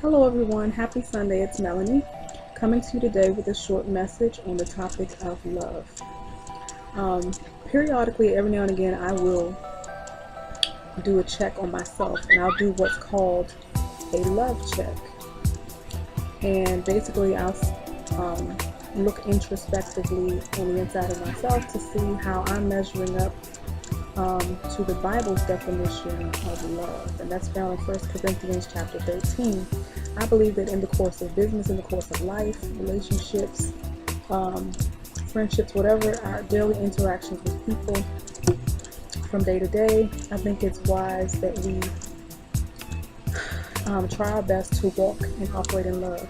Hello everyone, happy Sunday, it's Melanie, coming to you today with a short message on the topic of love. Periodically, every now and again, I will do a check on myself, and I'll do what's called a love check. And basically, I'll look introspectively on the inside of myself to see how I'm measuring up to the Bible's definition of love, and that's found in 1 Corinthians chapter 13. I believe that in the course of business, in the course of life, relationships, friendships, whatever our daily interactions with people from day to day, I think it's wise that we try our best to walk and operate in love.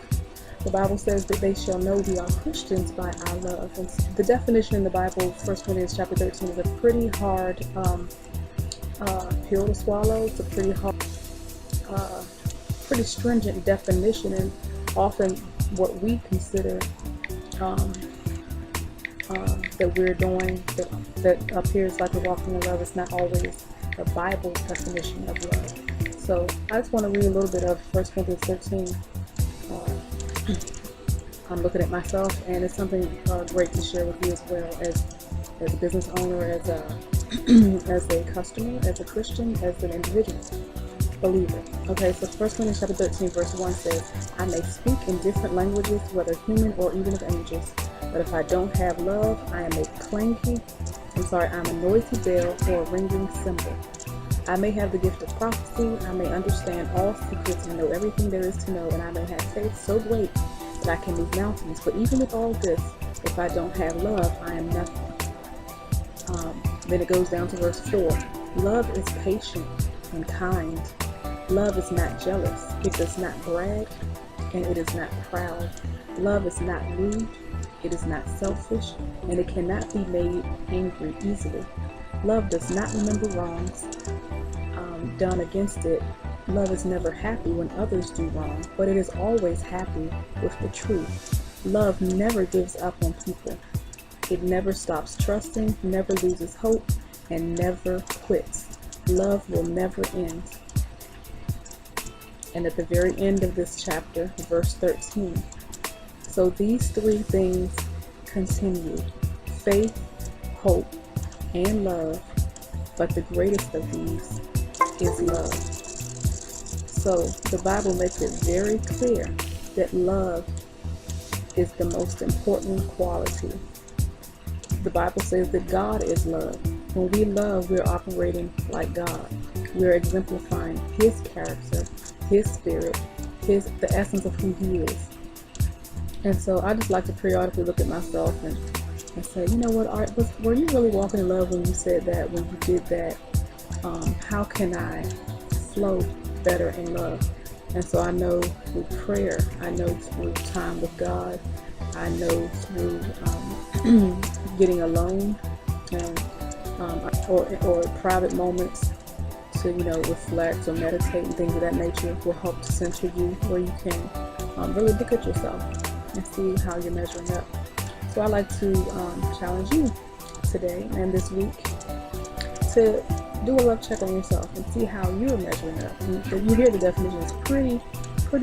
The Bible says that they shall know we are Christians by our love. And the definition in the Bible, 1 Corinthians chapter 13, is a pretty hard pill to swallow. It's a pretty hard, pretty stringent definition, and often what we consider that we're doing that appears like we're walking in love is not always the Bible definition of love. So I just want to read a little bit of 1 Corinthians 13. I'm looking at myself, and it's something great to share with you as well as a business owner, as a as a customer, as a Christian, as an individual believer. Okay, so 1 Corinthians chapter 13 verse 1 says, I may speak in different languages, whether human or even of angels, but if I don't have love, I am I'm a noisy bell or a ringing cymbal. I may have the gift of prophecy, I may understand all secrets and know everything there is to know, and I may have faith so great that I can move mountains. But even with all this, if I don't have love, I am nothing. Then it goes down to verse 4. Love is patient and kind. Love is not jealous. It does not brag, and it is not proud. Love is not rude. It is not selfish, and it cannot be made angry easily. Love does not remember wrongs done against it. Love is never happy when others do wrong, but it is always happy with the truth. Love never gives up on people. It never stops trusting, never loses hope, and never quits. Love will never end. And at the very end of this chapter, verse 13, so these three things continue: faith, hope, and love, but the greatest of these is love. So the Bible makes it very clear that love is the most important quality. The Bible says that God is love. When we love, we're operating like God. We're exemplifying His character, His spirit, the essence of who He is. And so I just like to periodically look at myself and say, you know what, Art, were you really walking in love when you said that, when you did that? How can I flow better in love? And so I know through prayer, I know through time with God, I know through getting alone and or private moments to reflect or meditate and things of that nature will help to center you, where you can really look at yourself and see how you're measuring up. So I like to challenge you today and this week to do a love check on yourself and see how you're measuring up. And you hear the definition is pretty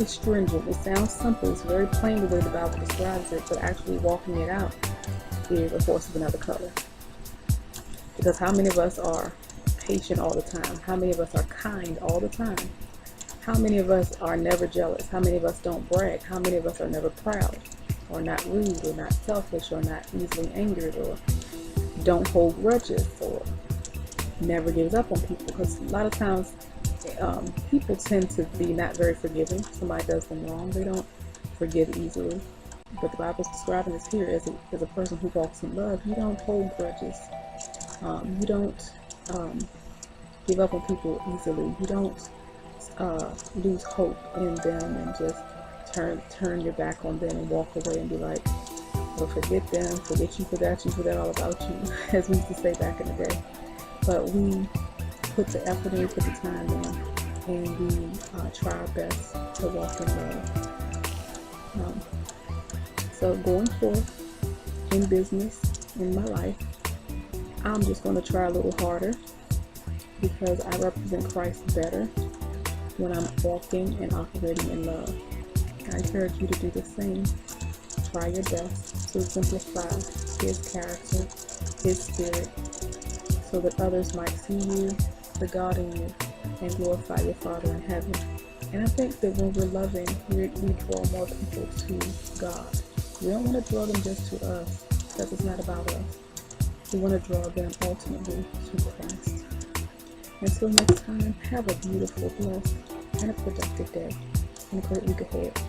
stringent. It sounds simple. It's very plain the way the Bible describes it, but actually walking it out is a horse of another color. Because how many of us are patient all the time? How many of us are kind all the time? How many of us are never jealous? How many of us don't brag? How many of us are never proud, or not rude, or not selfish, or not easily angered, or don't hold grudges, or never gives up on people? Because a lot of times people tend to be not very forgiving. Somebody does them wrong, they don't forgive easily. But the Bible's describing us here as a person who walks in love. You don't hold grudges. You don't give up on people easily. You don't lose hope in them and just turn your back on them and walk away and be like, well, forget them, forget you for that, all about you, as we used to say back in the day. But we put the effort in, put the time in, and we try our best to walk in love. So going forth in business, in my life, I'm just going to try a little harder because I represent Christ better. when I'm walking and operating in love. I encourage you to do the same. Try your best to exemplify His character, His spirit, so that others might see you, the God in you, and glorify your Father in heaven. And I think that when we're loving, we draw more people to God. We don't want to draw them just to us, because it's not about us. We want to draw them ultimately to Christ. Until next time, have a beautiful, blessed, and a productive day, and a great week ahead.